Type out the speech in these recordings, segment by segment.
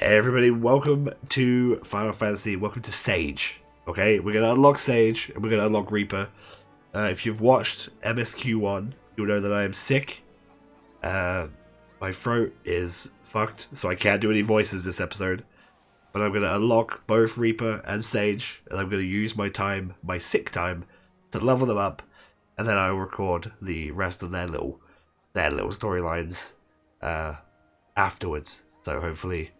Hey everybody, welcome to Final Fantasy, welcome to Sage. Okay, we're gonna unlock Sage, and we're gonna unlock Reaper. If you've watched MSQ1, you'll know that I am sick. My throat is fucked, so I can't do any voices this episode. But I'm gonna unlock both Reaper and Sage, and I'm gonna use my time, my sick time, to level them up, and then I'll record the rest of their little storylines afterwards. So hopefully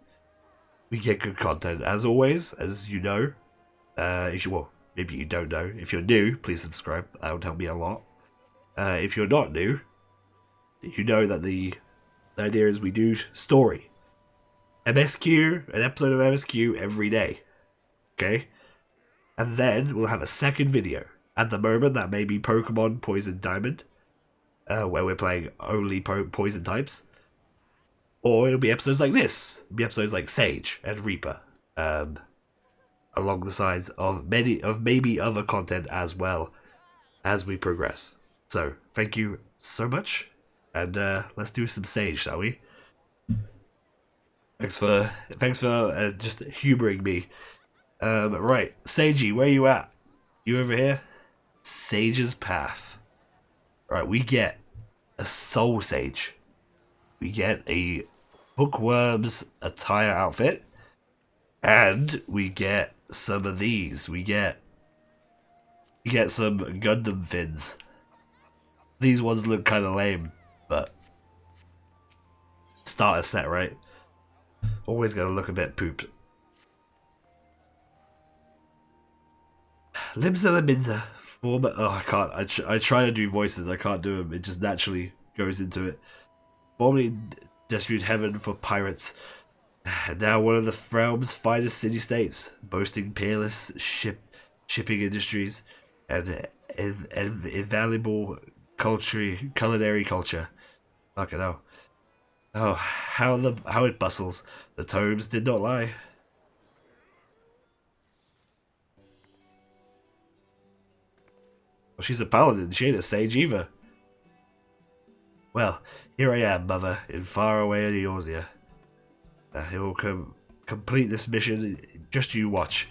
we get good content. As always, as you know, maybe you don't know. If you're new, please subscribe. That would help me a lot. If you're not new, you know that the idea is we do story. MSQ, an episode of MSQ every day. Okay? And then we'll have a second video. At the moment, that may be Pokemon Poison Diamond, where we're playing only poison types. Or it'll be episodes like this. It'll be episodes like Sage and Reaper. Along the sides of maybe other content as well as we progress. So, thank you so much. And let's do some Sage, shall we? Thanks for just humoring me. Right, Sagey, where you at? You over here? Sage's Path. Right, we get a Soul Sage. We get a Bookworm's Attire outfit. And we get some of these. We get some Gundam fins. These ones look kind of lame, but starter set, right? Always gonna look a bit pooped. Limsa Limsa. I can't. I try to do voices. I can't do them. It just naturally goes into it. Formerly Dispute Heaven for pirates. Now one of the realm's finest city-states, boasting peerless shipping industries and invaluable culinary culture. Fucking hell. Oh, how it bustles. The tomes did not lie. Well, she's a paladin, she ain't a sage either. Well, here I am, mother, in faraway Eorzea. It will complete this mission, just you watch.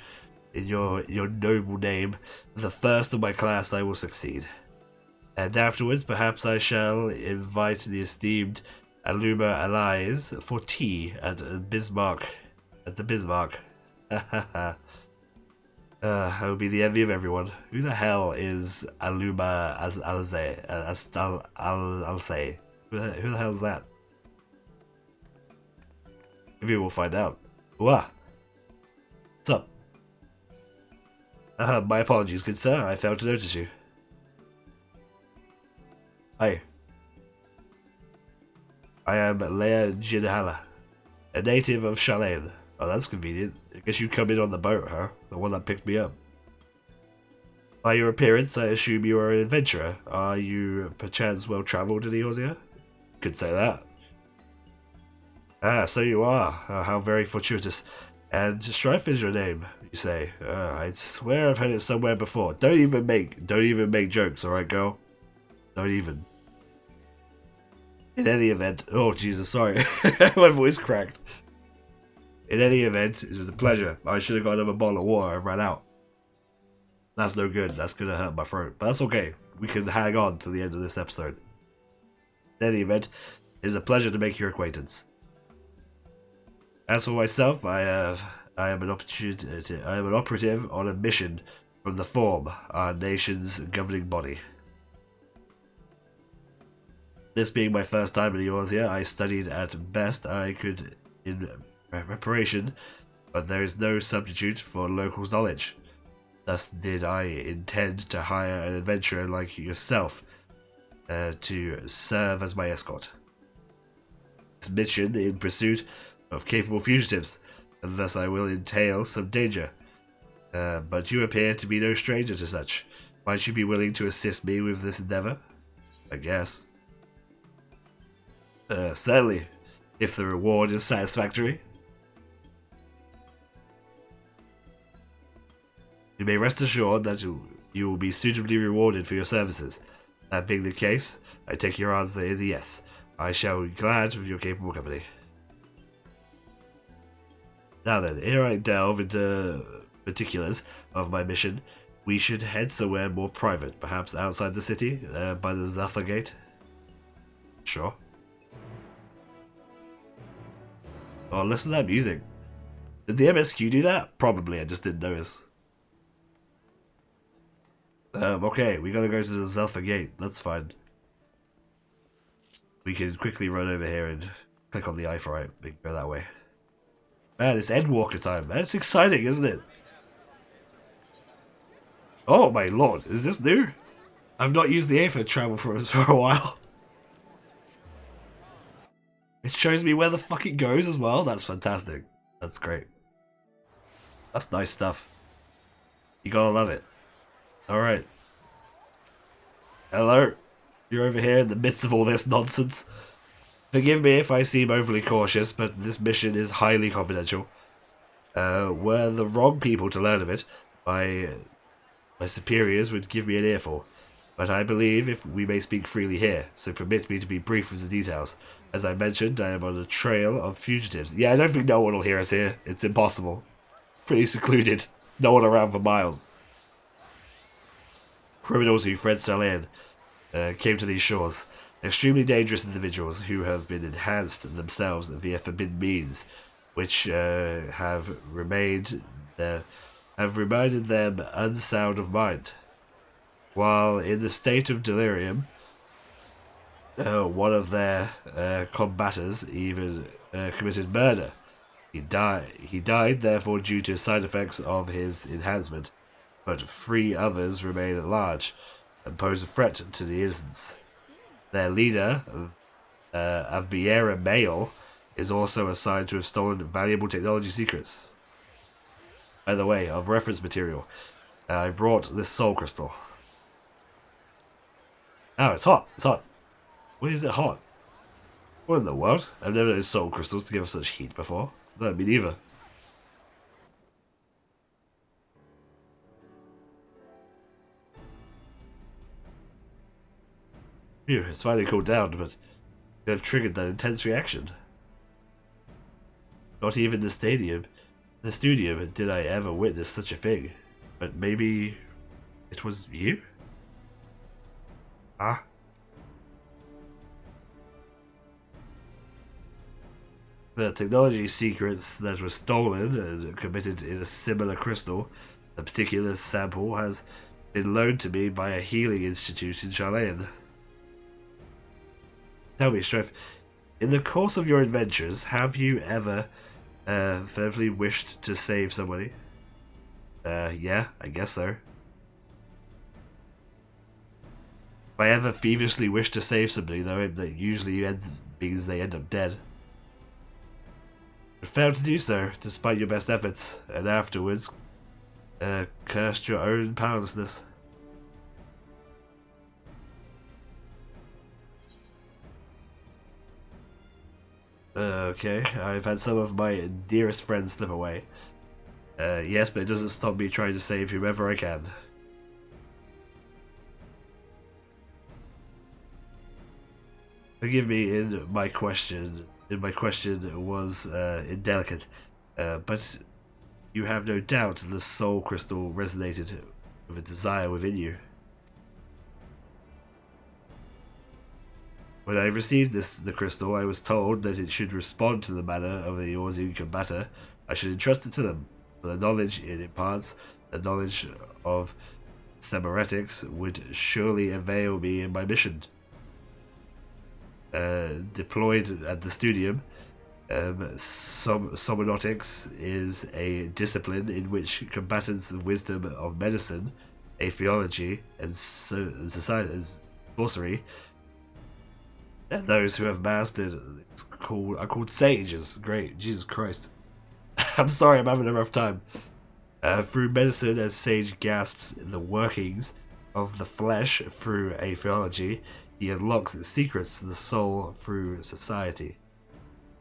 In your noble name, the first of my class I will succeed. And afterwards, perhaps I shall invite the esteemed Aluma allies for tea at the Bismarck. I will be the envy of everyone. Who the hell is Aluma Alsay? Who the hell is that? Maybe we'll find out. What's up? My apologies, good sir. I failed to notice you. Hi. I am Leia Jinhala, a native of Shalain. Oh, that's convenient. I guess you come in on the boat, huh? The one that picked me up. By your appearance, I assume you are an adventurer. Are you perchance well travelled in Eorzea? Could say that. Ah, so you are. Oh, how very fortuitous. And Strife is your name, you say. I swear I've heard it somewhere before. Don't even make jokes, alright, girl? Don't even. In any event, oh Jesus, sorry. My voice cracked. In any event, it was a pleasure. I should have got another bottle of water and ran out. That's no good. That's gonna hurt my throat. But that's okay. We can hang on to the end of this episode. In any event, it is a pleasure to make your acquaintance. As for myself, I am an operative on a mission from the Form, our nation's governing body. This being my first time in Eorzea, I studied at best I could in preparation, but there is no substitute for locals' knowledge. Thus did I intend to hire an adventurer like yourself to serve as my escort. This mission in pursuit of capable fugitives, and thus I will entail some danger. But you appear to be no stranger to such. Might you be willing to assist me with this endeavor? I guess. Certainly, if the reward is satisfactory. You may rest assured that you will be suitably rewarded for your services. That being the case, I take your answer as a yes. I shall be glad of your capable company. Now then, ere I delve into particulars of my mission, we should head somewhere more private, perhaps outside the city, by the Zaffa Gate. Sure. Oh, listen to that music. Did the MSQ do that? Probably, I just didn't notice. Okay, we gotta go to the Zaffa Gate, that's fine. We can quickly run over here and click on the eye for it. We can go that way. Man, it's Endwalker time. That's exciting, isn't it? Oh my lord, is this new? I've not used the A for travel for a while. It shows me where the fuck it goes as well. That's fantastic. That's great. That's nice stuff. You gotta love it. Alright. Hello. You're over here in the midst of all this nonsense. Forgive me if I seem overly cautious, but this mission is highly confidential. We're the wrong people to learn of it. My superiors would give me an earful. But I believe if we may speak freely here, so permit me to be brief with the details. As I mentioned, I am on a trail of fugitives. Yeah, I don't think no one will hear us here. It's impossible. Pretty secluded. No one around for miles. Criminals who fled Salin came to these shores. Extremely dangerous individuals who have been enhanced themselves via forbidden means, which have reminded them unsound of mind. While in the state of delirium, one of their combatants even committed murder. He died, therefore, due to side effects of his enhancement, but 3 others remain at large and pose a threat to the innocents. Their leader, a Vieira male, is also assigned to have stolen valuable technology secrets. By the way, of reference material, I brought this soul crystal. Oh, it's hot. It's hot. Why is it hot? What in the world? I've never known soul crystals to give us such heat before. No, me neither. Phew, it's finally cooled down, but you have triggered that intense reaction. Not even the studio did I ever witness such a thing. But maybe it was you? Ah. The technology secrets that were stolen and committed in a similar crystal, a particular sample, has been loaned to me by a healing institute in Charlayan. Tell me, Strife, in the course of your adventures, have you ever fervently wished to save somebody? Yeah, I guess so. If I ever feverishly wish to save somebody, though, that usually means they end up dead. But failed to do so, despite your best efforts, and afterwards, cursed your own powerlessness. Okay, I've had some of my dearest friends slip away. Yes, but it doesn't stop me trying to save whomever I can. Forgive me in my question. My question was indelicate, but you have no doubt the soul crystal resonated with a desire within you. When I received the crystal, I was told that it should respond to the manner of the Orzian combatter. I should entrust it to them. For the knowledge it imparts, the knowledge of Semeretics would surely avail me in my mission. Deployed at the studium, Somnotics is a discipline in which combatants of wisdom of medicine, atheology, and society, and sorcery, and those who have mastered are called sages. Great, Jesus Christ! I'm sorry, I'm having a rough time. Through medicine, a sage grasps the workings of the flesh through atheology. He unlocks its secrets to the soul through society.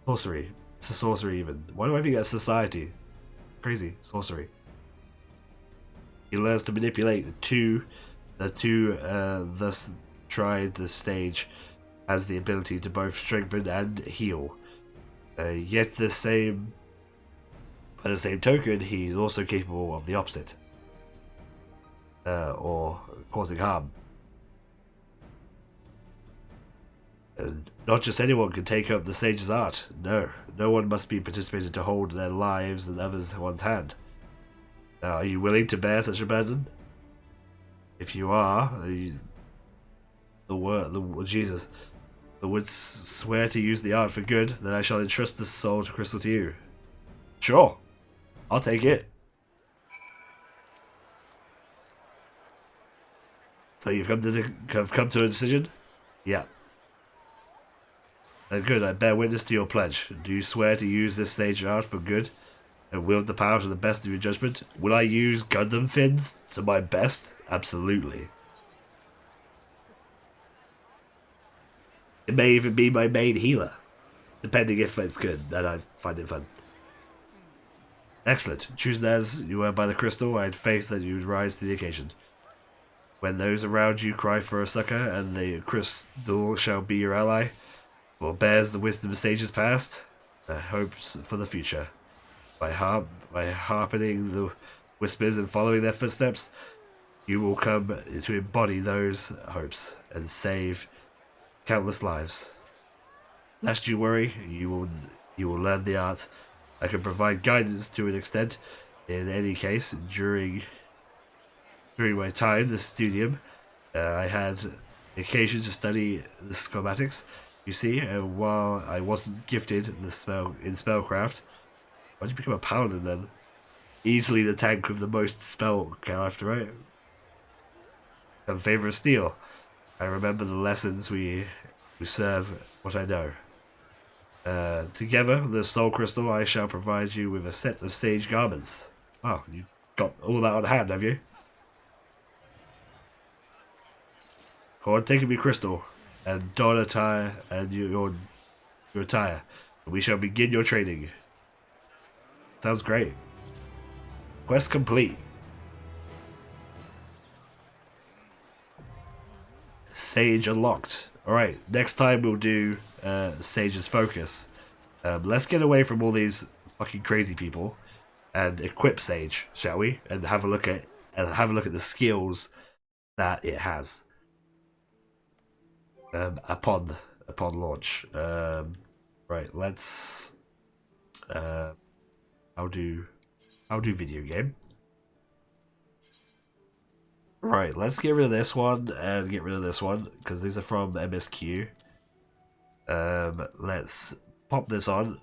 Sorcery. It's a sorcery even. Why do I think that's society? Crazy. Sorcery. He learns to manipulate the two thus tried the stage has the ability to both strengthen and heal. Yet the same By the same token, he's also capable of the opposite. Or causing harm. And not just anyone can take up the sage's art. No, no one must be participated to hold their lives in one's hand. Now, are you willing to bear such a burden? If you are, Jesus, would swear to use the art for good, then I shall entrust the soul to crystal to you. Sure, I'll take it. So you've come to a decision? Yeah. Good, I bear witness to your pledge. Do you swear to use this sage art for good and wield the power to the best of your judgment? Will I use Gundam fins to my best? Absolutely. It may even be my main healer, depending if it's good, and I find it fun. Excellent. Choosing as you were by the crystal, I had faith that you would rise to the occasion. When those around you cry for a succor, and the crystal shall be your ally, or bears the wisdom of sages past, hopes for the future. By harpening the whispers and following their footsteps, you will come to embody those hopes and save countless lives. Lest you worry, you will learn the art. I can provide guidance to an extent. In any case, during my time in the studium, I had occasion to study the schematics. You see, while I wasn't gifted in spellcraft, why did you become a paladin then? Easily the tank with the most spell character, right? In favor of steel. I remember the lessons we serve what I know. Together, the soul crystal, I shall provide you with a set of sage garments. Wow, you got all that on hand, have you? Go on, take me crystal, and don attire, and your attire. We shall begin your training. Sounds great. Quest complete. Sage unlocked. Alright, next time we'll do Sage's focus. Let's get away from all these fucking crazy people and equip Sage, shall we? And have a look at the skills that it has. Upon launch. Right, let's I'll do video game. Right, let's get rid of this one and get rid of this one because these are from MSQ. Let's pop this on,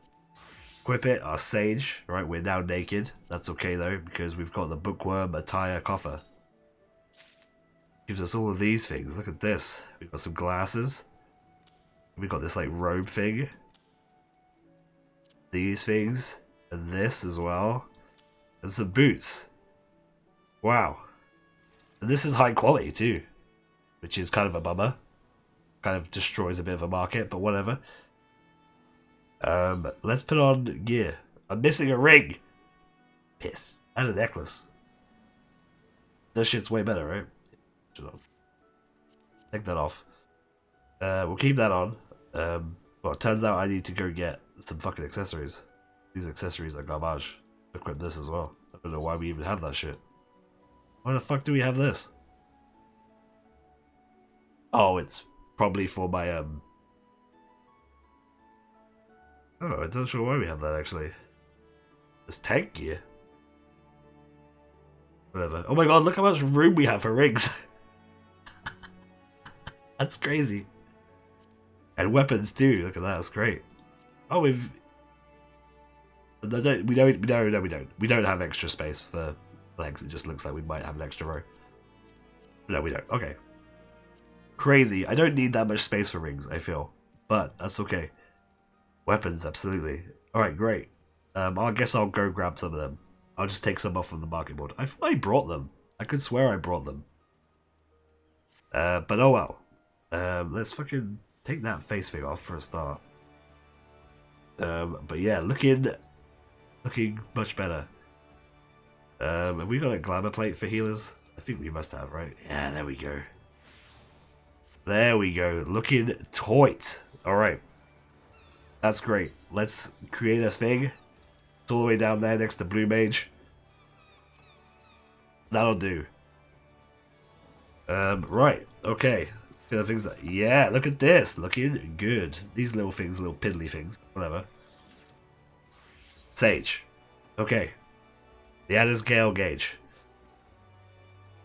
equip it, our Sage. Right, we're now naked. That's okay though because we've got the Bookworm Attire coffer. Gives us all of these things. Look at this. We've got some glasses. We've got this like robe thing. These things. And this as well. And some boots. Wow. And this is high quality too. Which is kind of a bummer. Kind of destroys a bit of a market, but whatever. Let's put on gear. I'm missing a ring. Piss. And a necklace. This shit's way better, right? Take that off. We'll keep that on. Well, it turns out I need to go get some fucking accessories. These accessories are garbage. Equip this as well. I don't know why we even have that shit. Why the fuck do we have this? Oh, it's probably for my Oh, I'm not sure why we have that actually. It's tank gear. Whatever. Oh my god, look how much room we have for rings. That's crazy. And weapons too. Look at that. That's great. Oh, we don't. We don't have extra space for legs. It just looks like we might have an extra row. No, we don't. Okay. Crazy. I don't need that much space for rings, I feel. But that's okay. Weapons, absolutely. Alright, great. I guess I'll go grab some of them. I'll just take some off of the market board. I thought I brought them. I could swear I brought them. But oh well. Let's fucking take that face thing off for a start. But yeah, looking much better. Have we got a glamour plate for healers? I think we must have, right? Yeah, there we go. There we go. Looking tight. Alright. That's great. Let's create a thing. all the way down there next to Blue Mage. That'll do. Right, okay. The things that, yeah, look at this. Looking good. These little things, little piddly things, whatever. Sage. Okay. The added scale gauge.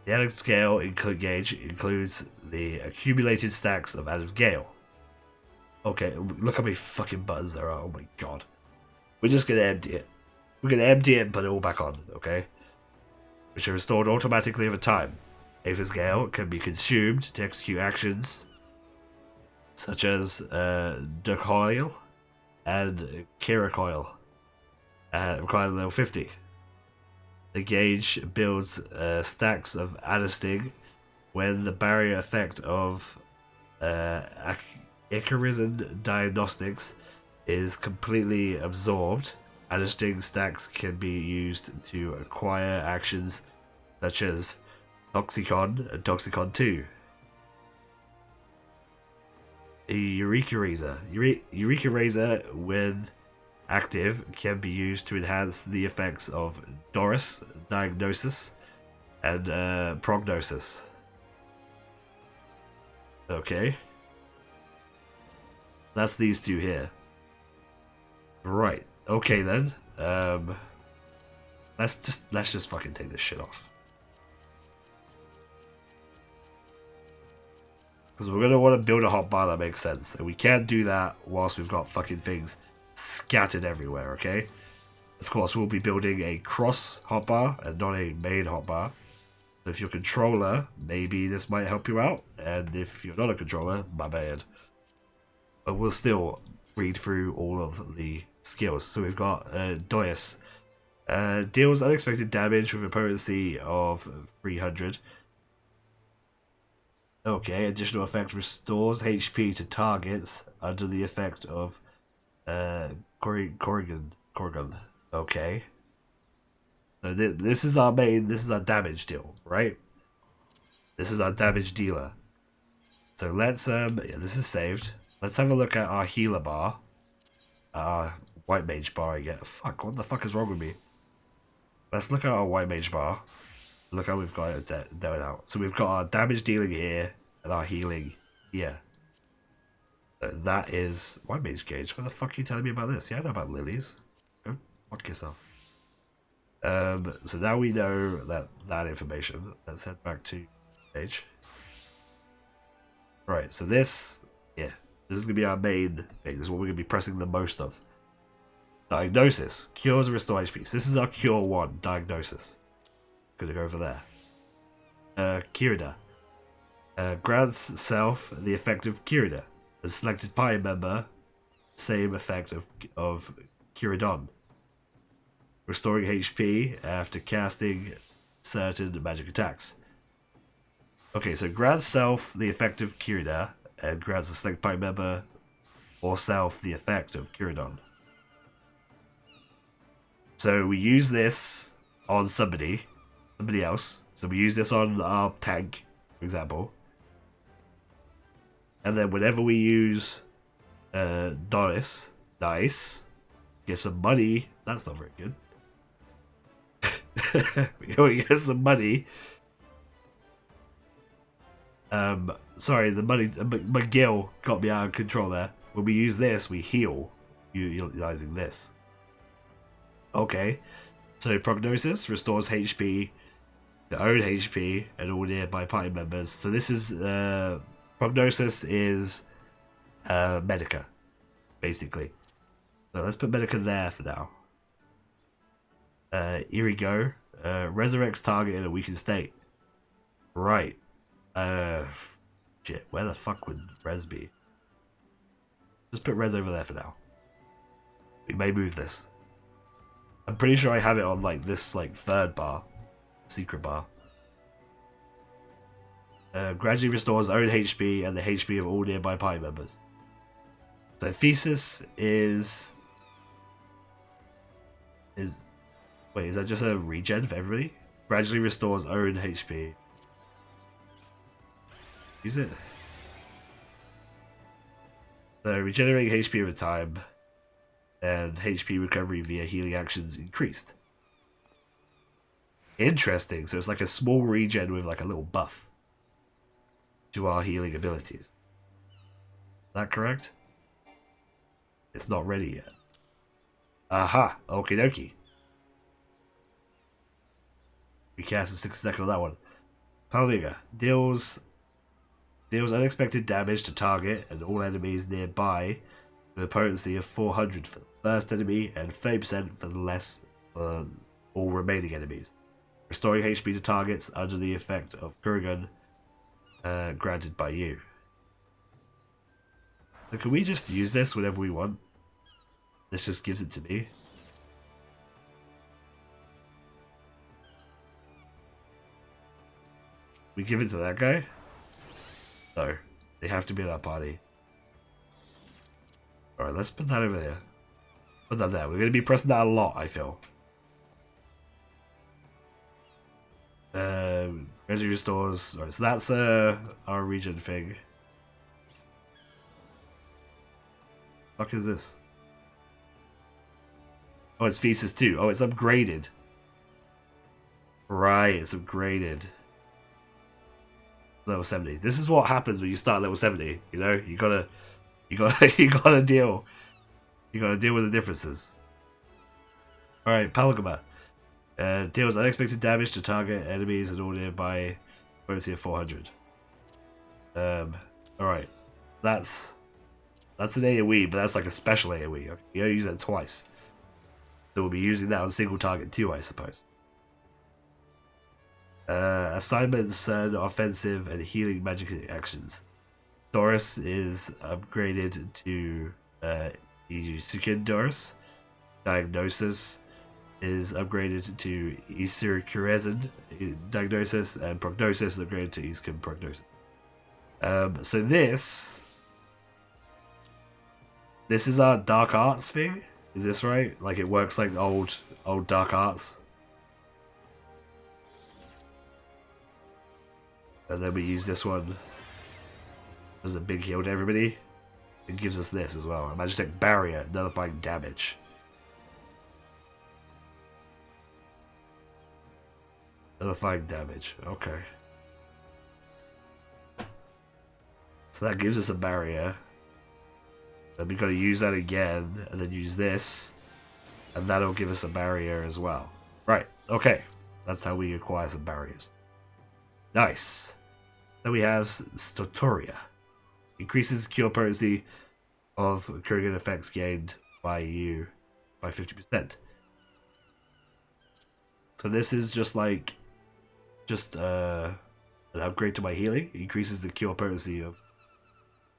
The added scale gauge includes the accumulated stacks of added scale. Okay, look how many fucking buttons there are. Oh my god. We're just gonna empty it. We're gonna empty it and put it all back on, okay? Which are restored automatically over time. Added scale can be consumed to execute actions such as Decoil and Kiracoil. Required level 50. The gauge builds stacks of Adastig when the barrier effect of Icarus Diagnostics is completely absorbed. Adastig stacks can be used to acquire actions such as Toxicon and Toxicon 2. A Eureka Razor. Eureka Razor, when active, can be used to enhance the effects of Doris, Diagnosis, and Prognosis. Okay. That's these two here. Right. Okay then. Let's just fucking take this shit off. Because we're gonna want to build a hotbar that makes sense, and we can't do that whilst we've got fucking things scattered everywhere, okay? Of course, we'll be building a cross hotbar and not a main hotbar. So if you're a controller, maybe this might help you out, and if you're not a controller, my bad. But we'll still read through all of the skills. So we've got Doyus. Deals unexpected damage with a potency of 300. Okay, additional effect restores HP to targets under the effect of Corrigan. Okay. So this is our main, this is our damage deal, right? This is our damage dealer. So let's, yeah, this is saved. Let's have a look at our healer bar. White mage bar again. Fuck, what the fuck is wrong with me? Let's look at our white mage bar. Look how we've got it dealt out. So we've got our damage dealing here and our healing here. So that is white mage gauge. What the fuck are you telling me about this? Yeah, I know about lilies. Go fuck yourself. So now we know that information. Let's head back to page. Right, so this, yeah, this is gonna be our main thing. This is what we're gonna be pressing the most of. Diagnosis cures and restore HP. So this is our cure 1 diagnosis. Gonna go over there. Kirida grants self the effect of Kirida. A selected party member, same effect of Kiridon. Restoring HP after casting certain magic attacks. Okay, so grants self the effect of Kirida, and grants a selected party member or self the effect of Kiridon. So we use this on somebody else. So we use this on our tank, for example. And then whenever we use Doris, nice, get some money. That's not very good. We get some money. Sorry, the money. McGill got me out of control there. When we use this, we heal, utilizing this. Okay, so Prognosis restores HP, the own HP, and all nearby party members. So this is Prognosis is Medica, basically. So let's put Medica there for now. Here we go. Resurrects target in a weakened state. Right. Shit, where the fuck would Res be? Just put Res over there for now. We may move this. I'm pretty sure I have it on like this third bar. Secret bar. Gradually restores own HP and the HP of all nearby party members. So Thesis is... Wait, is that just a regen for everybody? Gradually restores own HP. Use it. So regenerating HP over time. and HP recovery via healing actions increased. Interesting. So it's like a small regen with like a little buff to our healing abilities. Is that correct? It's not ready yet. Aha. Okie dokie. We cast a 6-second on that one. Penumia deals unexpected damage to target and all enemies nearby with a potency of 400 for the first enemy and 30% for the less for all remaining enemies. Restoring HP to targets under the effect of Kurigan granted by you. So can we just use this whenever we want? This just gives it to me. We give it to that guy? No. They have to be in our party. Alright, let's put that over there. Put that there. We're going to be pressing that a lot, I feel. Energy restores. Alright, so that's our region thing. What the fuck is this? Oh, it's Thesis 2. Oh, it's upgraded. Right, it's upgraded. Level 70. This is what happens when you start level 70. You know, you gotta deal with the differences. Alright, Palgama. Deals unexpected damage to target enemies and all nearby potency of 400. Alright. That's an AoE, but that's like a special AoE. Okay, you only use that twice. So we'll be using that on single target too, I suppose. Assignments and offensive and healing magic actions. Doris is upgraded to Isukin Doris. Diagnosis is upgraded to Icarus Diagnosis, and Prognosis is upgraded to Isukin Prognosis. So this is our dark arts thing. Is this right? Like it works like old dark arts. And then we use this one as a big heal to everybody. It gives us this as well. A Magitek Barrier, nullifying damage. Nullifying damage, okay. So that gives us a barrier. Then we gotta use that again, and then use this. And that'll give us a barrier as well. Right, okay. That's how we acquire some barriers. Nice. Then we have Sotoria. Increases cure potency of Kurigan effects gained by you by 50%. So this is just like an upgrade to my healing. It increases the cure potency of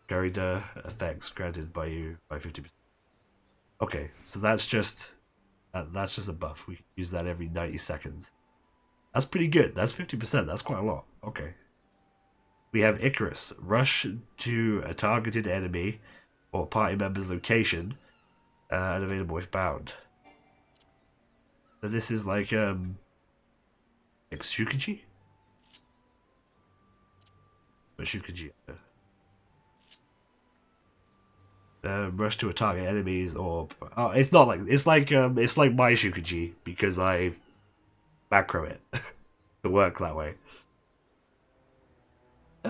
Kurigan effects granted by you by 50%. Okay, so that's just a buff. We can use that every 90 seconds. That's pretty good. That's 50%. That's quite a lot. Okay. We have Icarus. Rush to a targeted enemy or party member's location and available if bound. So this is like Shukachi? What Shukachi? Rush to a target enemies or it's not like it's like my Shukachi because I macro it to work that way.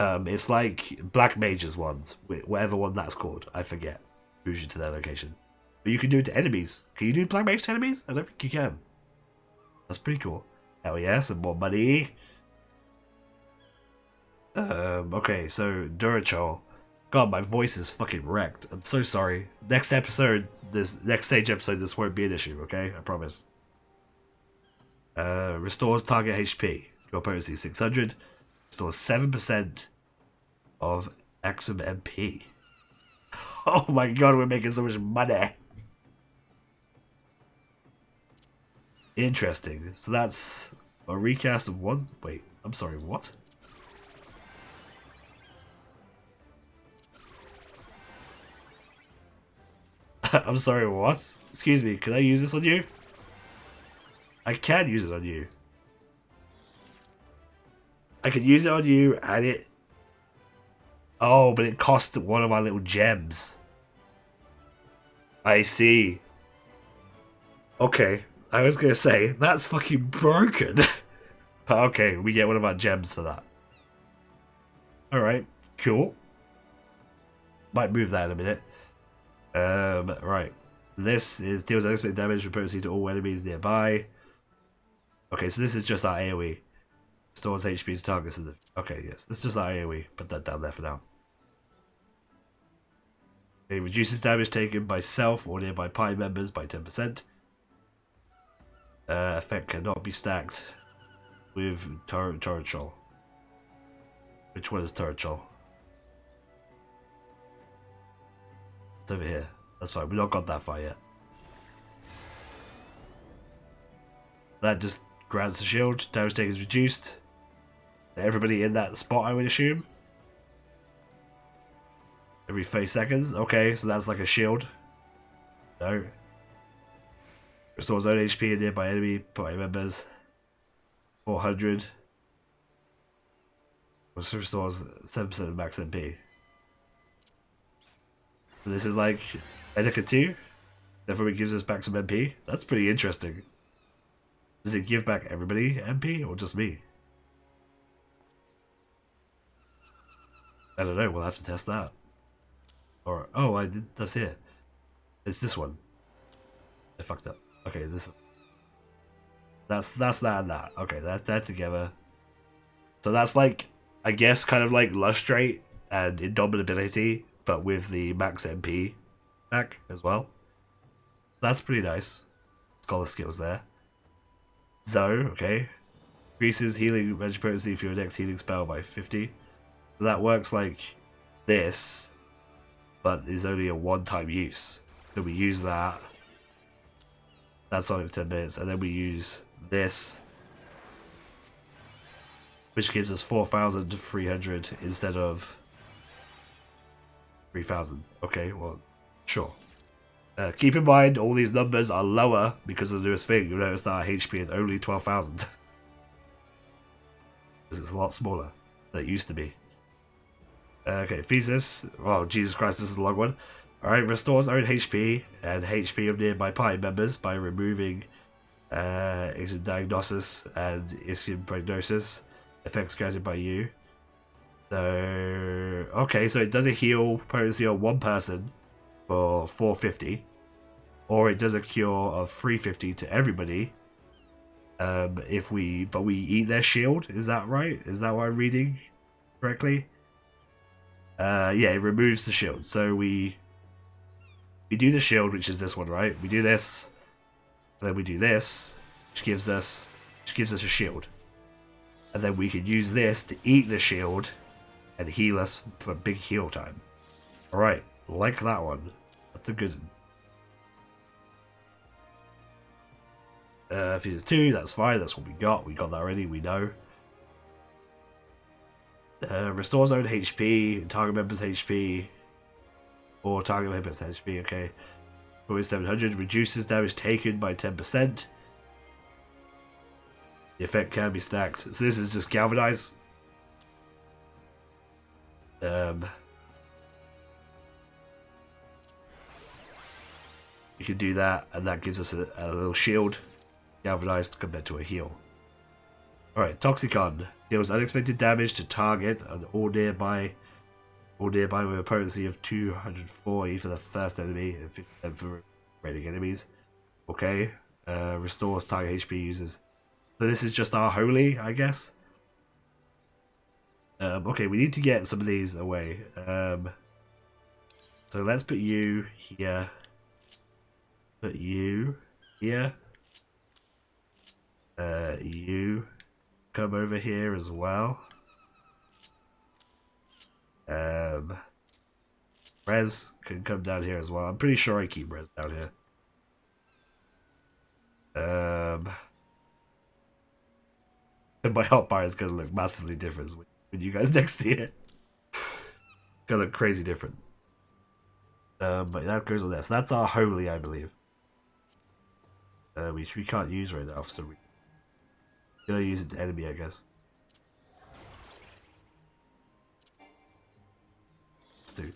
It's like Black Mage's ones, whatever one that's called, I forget. Moves you to their location. But you can do it to enemies. Can you do Black Mage to enemies? I don't think you can. That's pretty cool. Hell yeah, some more money. Okay, so Durachol. God, my voice is fucking wrecked. I'm so sorry. Next episode, this next stage episode, this won't be an issue, okay? I promise. Restores target HP. Your potency 600. Restores 7% of Axum MP. Oh my god, we're making so much money. Interesting. So that's a recast of one. Wait, I'm sorry, what? I'm sorry, what? Excuse me, can I use this on you? I can use it on you. I can use it on you and it... Oh, but it cost one of my little gems. I see. Okay, I was gonna say, that's fucking broken. But okay, we get one of our gems for that. Alright, cool. Might move that in a minute. Right. This is deals unexpected damage from potency to all enemies nearby. Okay, so this is just our AoE. Stores HP to targets. Okay, yes, this is just our AoE. Put that down there for now. It reduces damage taken by self or nearby party members by 10%. Effect cannot be stacked with Torrential. Which one is Torrential? It's over here. That's fine, we've not got that far yet. That just grants the shield. Damage taken is reduced. Everybody in that spot, I would assume. Every 30 seconds. Okay, so that's like a shield. No. Restores own HP and nearby enemy party members. 400. Also restores 7% of max MP. So this is like Medica 2. Therefore it gives us back some MP. That's pretty interesting. Does it give back everybody MP or just me? I don't know, we'll have to test that. Or oh, I did that's here. It's this one. I fucked up. Okay, this one. That's that and that. Okay, that's that together. So that's like, I guess, kind of like Lustrate and Indomitability, but with the max MP back as well. That's pretty nice. Scholar skills there. Zo, okay. Increases healing magic potency for your next healing spell by 50. So that works like this, but is only a one-time use. So we use that. That's on it for 10 minutes, and then we use this, which gives us 4,300 instead of 3,000. Okay, well, sure. Keep in mind, all these numbers are lower because of the newest thing. You'll notice that our HP is only 12,000. Because it's a lot smaller than it used to be. Okay, Thesis. Oh, Jesus Christ, this is a long one. Alright, restores own HP and HP of nearby party members by removing Instant Diagnosis and Instant Prognosis effects granted by you. So, okay, so it does a heal potency on one person for 450, or it does a cure of 350 to everybody. But we eat their shield. Is that right? Is that what I'm reading correctly? Yeah, it removes the shield. So we do the shield, which is this one, right? We do this, and then we do this, which gives us a shield, and then we can use this to eat the shield and heal us for big heal time. All right, like that one. That's a good one. If it's 2, that's fine. That's what we got. We got that already. We know. Restores own HP, target members HP, or target members HP. Okay, 700 reduces damage taken by 10%. The effect can be stacked. So this is just galvanize. You can do that, and that gives us a little shield, galvanized compared to a heal. Alright, Toxicon deals unexpected damage to target and all nearby with a potency of 240 for the first enemy and 50% for raiding enemies. Okay, restores target HP users. So this is just our holy, I guess. Okay, we need to get some of these away. So let's put you here. Put you here. You come over here as well. Rez can come down here as well. I'm pretty sure I keep Rez down here. And my hotbar is gonna look massively different with you guys next to it. Gonna look crazy different. But that goes on there. So that's our holy, I believe. Which we can't use right now, so we're gonna use it to enemy, I guess. Let's do.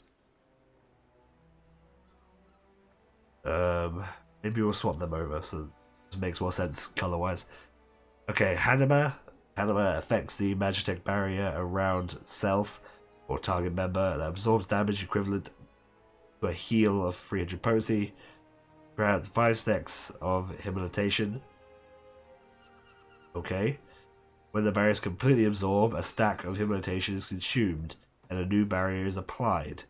Maybe we'll swap them over so it makes more sense color-wise. Okay, Hanima. Hanima affects the Magitech barrier around self or target member and absorbs damage equivalent to a heal of 300 potency. Grants 5 stacks of Habilitation. Okay. When the barrier is completely absorbed, a stack of Habilitation is consumed and a new barrier is applied.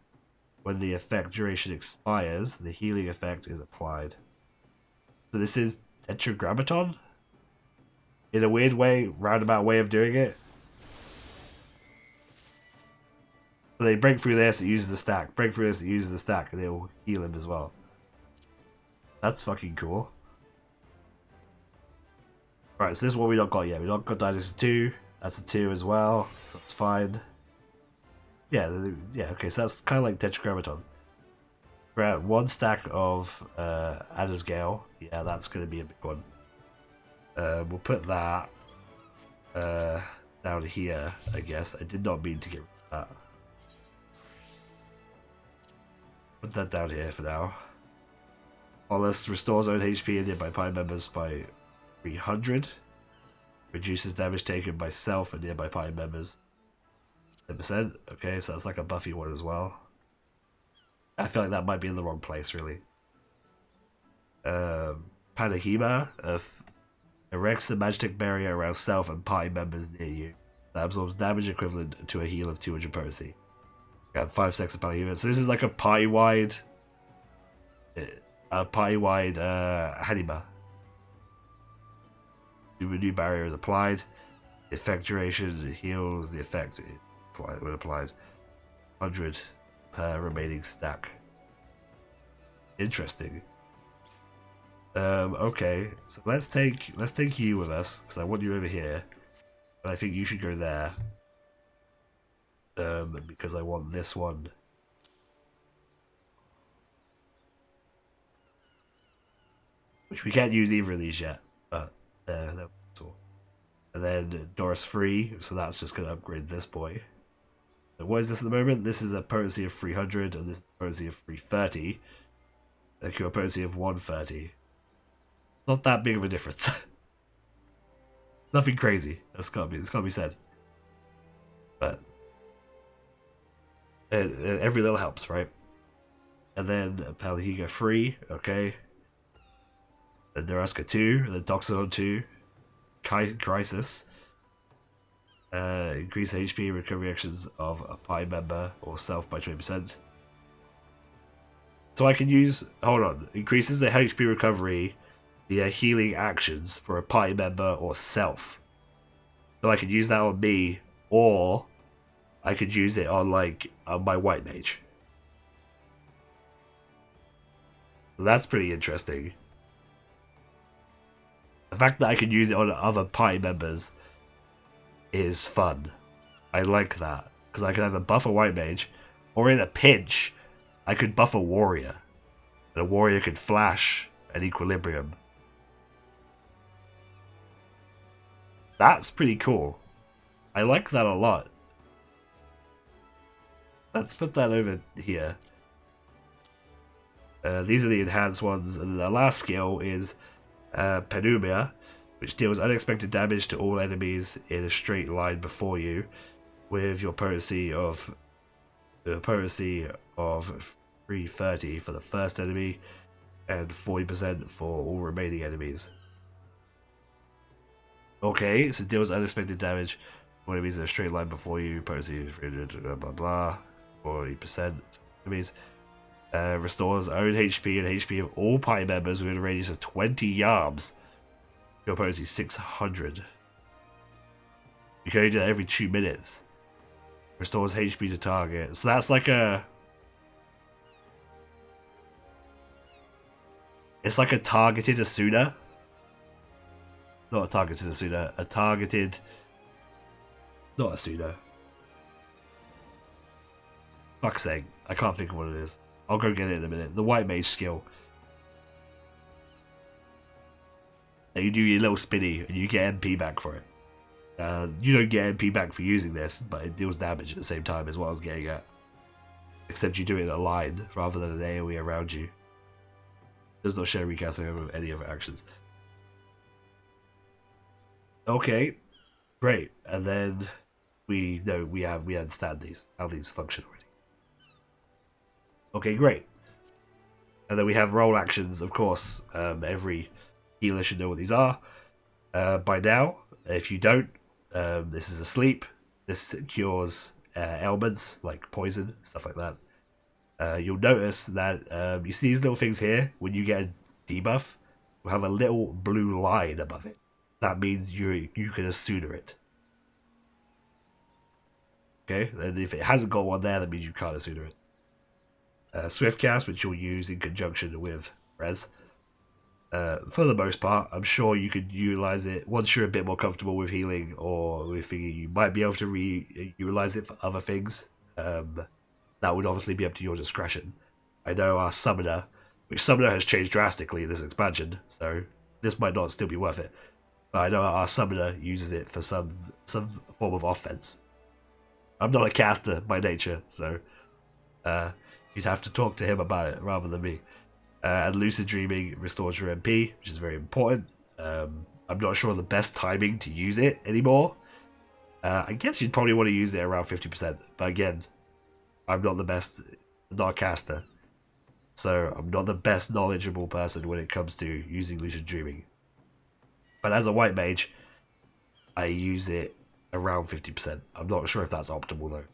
When the effect duration expires, the healing effect is applied. So this is Tetragrammaton? In a weird way, roundabout way of doing it. So they break through this, it uses the stack. Break through this, it uses the stack, and it'll heal him as well. That's fucking cool. Right, so this is what we not got yet. We not got Dynasty 2. That's a 2 as well, so that's fine. Yeah, okay, so that's kind of like Tetragrammaton. Grant 1 stack of Adder's Gale. Yeah, that's going to be a big one. We'll put that down here, I guess. I did not mean to get rid of that. Put that down here for now. Wallace restores own HP and nearby party members by 300. Reduces damage taken by self and nearby party members 10%. Okay, so that's like a buffy one as well. I feel like that might be in the wrong place, really. Panahima erects a magic barrier around self and party members near you that absorbs damage equivalent to a heal of 200 potency. Got 5 stacks of Panahima. So this is like a party-wide Hanima. A new barrier is applied. The effect duration heals the effect when applied. 100 per remaining stack. Interesting. Okay, so let's take you with us because I want you over here, but I think you should go there. Because I want this one. Which we can't use either of these yet, but that's all. And then Doris 3, so that's just going to upgrade this boy. So what is this at the moment? This is a potency of 300, and this is a potency of 330. A cure potency of 130. Not that big of a difference. Nothing crazy. It's got to be said. But every little helps, right? And then Palhiga 3, okay. Then Daraska 2, and then Toxodon 2. Crisis. Increase HP recovery actions of a party member or self by 20%. So I can use... Hold on. Increases the HP recovery via healing actions for a party member or self. So I could use that on me, or I could use it on, like, my white mage. So that's pretty interesting. The fact that I can use it on other party members is fun. I like that. Because I can either buff a white mage, or in a pinch, I could buff a warrior. And a warrior could flash an equilibrium. That's pretty cool. I like that a lot. Let's put that over here. These are the enhanced ones, and the last skill is Penumia, which deals unexpected damage to all enemies in a straight line before you, with your potency of 330 for the first enemy and 40% for all remaining enemies. Okay, so deals unexpected damage to enemies in a straight line before you, potency 300, blah blah, 40% enemies. Restores own HP and HP of all party members within a radius of 20 yards. Your potency 600. You can only do that every 2 minutes. Restores HP to target. So that's like a... It's like a targeted Asuna. Not a targeted Asuna. A targeted... Not Asuna. Fuck's sake. I can't think of what it is. I'll go get it in a minute. The white mage skill. You do your little spinny and you get MP back for it. You don't get MP back for using this, but it deals damage at the same time as well as getting at. Except you do it in a line rather than an AoE around you. Does not share recasting of any other actions. Okay, great. And then we know we understand how these function already. Okay, great. And then we have role actions, of course. Every healer should know what these are by now. If you don't, this is a sleep. This cures ailments like poison, stuff like that. You'll notice that you see these little things here. When you get a debuff, you have a little blue line above it. That means you can Asuna it. Okay, and if it hasn't got one there, that means you can't Asuna it. Swift cast, which you'll use in conjunction with res. For the most part, I'm sure you could utilize it once you're a bit more comfortable with healing, or with you might be able to utilize it for other things. That would obviously be up to your discretion. I know our summoner, which summoner has changed drastically this expansion, so this might not still be worth it. But I know our summoner uses it for some form of offense. I'm not a caster by nature, so you'd have to talk to him about it rather than me. And lucid dreaming restores your MP, which is very important. I'm not sure the best timing to use it anymore. I guess you'd probably want to use it around 50%, but again, I'm not the best, not a caster, so I'm not the best knowledgeable person when it comes to using lucid dreaming. But as a white mage, I use it around 50%. I'm not sure if that's optimal though.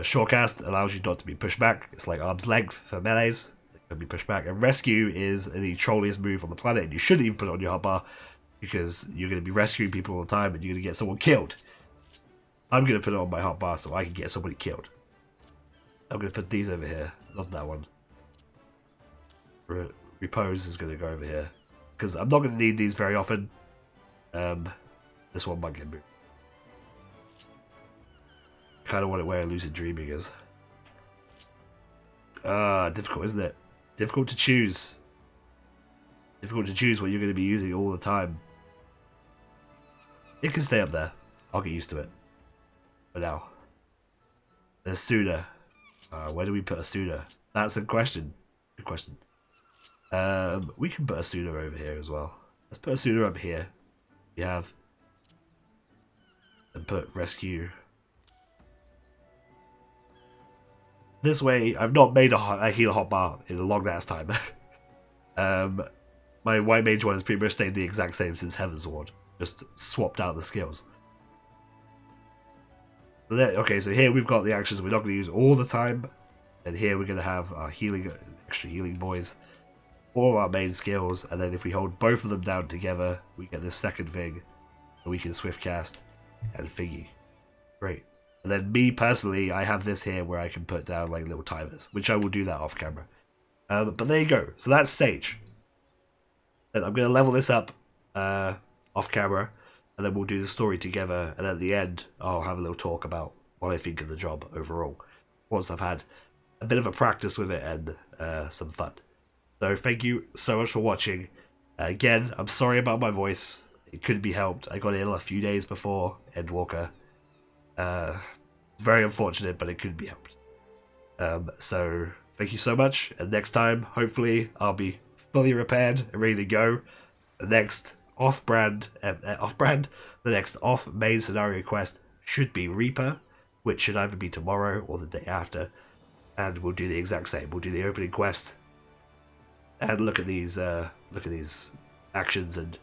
Shortcast allows you not to be pushed back. It's like arm's length for melees. It can be pushed back. And rescue is the trolliest move on the planet, and you shouldn't even put it on your hotbar because you're going to be rescuing people all the time and you're going to get someone killed. I'm going to put it on my hotbar so I can get somebody killed. I'm going to put these over here, not that one. Repose is going to go over here because I'm not going to need these very often. This one might get moved. Kind of want it where lucid dreaming is. Difficult, isn't it? Difficult to choose. Difficult to choose what you're going to be using all the time. It can stay up there. I'll get used to it. For now. Asuna. Where do we put Asuna? That's a question. Good question. We can put Asuna over here as well. Let's put Asuna up here. We have. And put rescue. This way, I've not made a heal hotbar in a long ass time. My white mage one has pretty much stayed the exact same since Heaven's Ward. Just swapped out the skills. So there, okay, so here we've got the actions we're not going to use all the time. And here we're going to have our healing, extra healing boys. All our main skills. And then if we hold both of them down together, we get this second thing. And we can swift cast and thingy. Great. And then me personally, I have this here where I can put down like little timers, which I will do that off camera. But there you go. So that's Sage. And I'm going to level this up off camera, and then we'll do the story together. And at the end, I'll have a little talk about what I think of the job overall, once I've had a bit of a practice with it and some fun. So thank you so much for watching. Again, I'm sorry about my voice. It couldn't be helped. I got ill a few days before Endwalker. Very unfortunate, but it couldn't be helped. So thank you so much, and next time, hopefully, I'll be fully repaired and ready to go. The next the next off-main scenario quest should be Reaper, which should either be tomorrow or the day after, and we'll do the exact same. We'll do the opening quest, and look at these actions and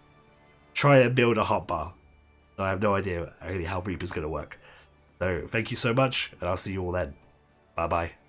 try and build a hotbar. I have no idea how Reaper's going to work. So thank you so much, and I'll see you all then. Bye bye.